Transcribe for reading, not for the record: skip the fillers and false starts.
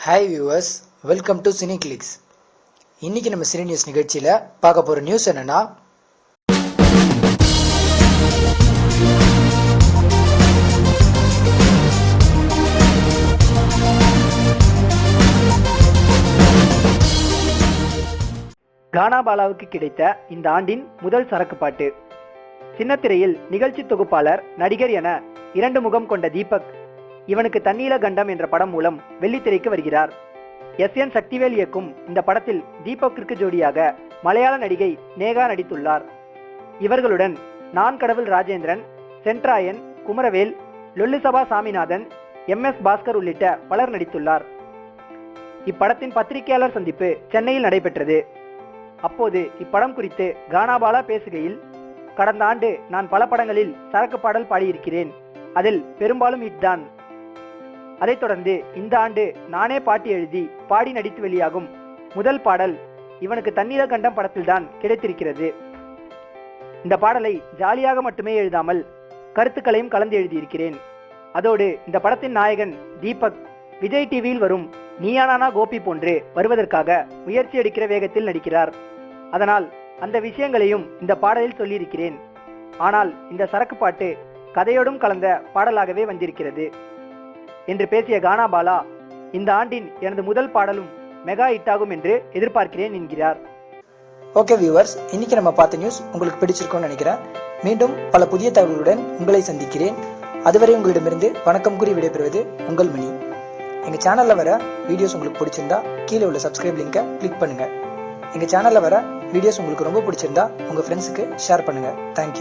Hi viewers, welcome to Cine Clicks. இன்னைக்கு நம்ம cine news நிகழ்ச்சியில் பார்க்க போகிற நியூஸ் என்னன்னா, கானா பாலாவுக்கு கிடைத்த இந்த ஆண்டின் முதல் சரக்கு பாட்டு. சின்னத்திரையில் நிகழ்ச்சி தொகுப்பாளர், நடிகர் என இரண்டு முகம் கொண்ட தீபக் இவனுக்கு தண்ணீல கண்டம் என்ற படம் மூலம் வெள்ளித்திரைக்கு வருகிறார். எஸ்.என். சக்திவேல் இயக்கும் இந்த படத்தில் தீபக்கிற்கு ஜோடியாக மலையாள நடிகை நேகா நடித்துள்ளார். இவர்களுடன் நான் கடவுள் ராஜேந்திரன், சென்ட்ராயன், குமரவேல், லொல்லுசபா சாமிநாதன், எம்.எஸ். பாஸ்கர் உள்ளிட்ட பலர் நடித்துள்ளார். இப்படத்தின் பத்திரிகையாளர் சந்திப்பு சென்னையில் நடைபெற்றது. அப்போது இப்படம் குறித்து கானா பாலா பேசுகையில், கடந்த ஆண்டு நான் பல படங்களில் சரக்கு பாடல் பாடியிருக்கிறேன். அதில் பெரும்பாலும் ஹிட் தான். அதைத் தொடர்ந்து இந்த ஆண்டு நானே பாட்டு எழுதி பாடி நடித்து வெளியாகும் முதல் பாடல் இவனுக்கு தண்ணீர கண்டம் படத்தில்தான் கிடைத்திருக்கிறது. இந்த பாடலை ஜாலியாக மட்டுமே எழுதாமல் கருத்துக்களையும் கலந்து எழுதியிருக்கிறேன். அதோடு இந்த படத்தின் நாயகன் தீபக் விஜய் டிவியில் வரும் நீயானானா கோபி போன்று வருவதற்காக முயற்சி எடுக்கிற வேகத்தில் நடிக்கிறார். அதனால் அந்த விஷயங்களையும் இந்த பாடலில் சொல்லியிருக்கிறேன். ஆனால் இந்த சரக்கு பாட்டு கதையோடும் கலந்த பாடலாகவே வந்திருக்கிறது என்று பேசிய கானா பாலா, இந்த ஆண்டின் எனது முதல் பாடலும் மெகா ஹிட் ஆகும் என்று எதிர்பார்க்கிறேன் என்கிறார். ஓகே வியூவர்ஸ், இன்னைக்கு நம்ம பார்த்த நியூஸ் உங்களுக்கு பிடிச்சிருக்கும்னு நினைக்கிறேன். மீண்டும் பல புதிய தகவல்களுடன் உங்களை சந்திக்கிறேன். அதுவரை உங்களிடமிருந்து வணக்கம் கூறி விடைபெறுவது உங்கள் மணி. எங்கள் சேனலில் வர வீடியோஸ் உங்களுக்கு பிடிச்சிருந்தா கீழே உள்ள சப்ஸ்கிரைப் லிங்கை கிளிக் பண்ணுங்க. எங்கள் சேனலில் வர வீடியோஸ் உங்களுக்கு ரொம்ப பிடிச்சிருந்தா உங்கள் ஃப்ரெண்ட்ஸுக்கு ஷேர் பண்ணுங்க. தேங்க்யூ.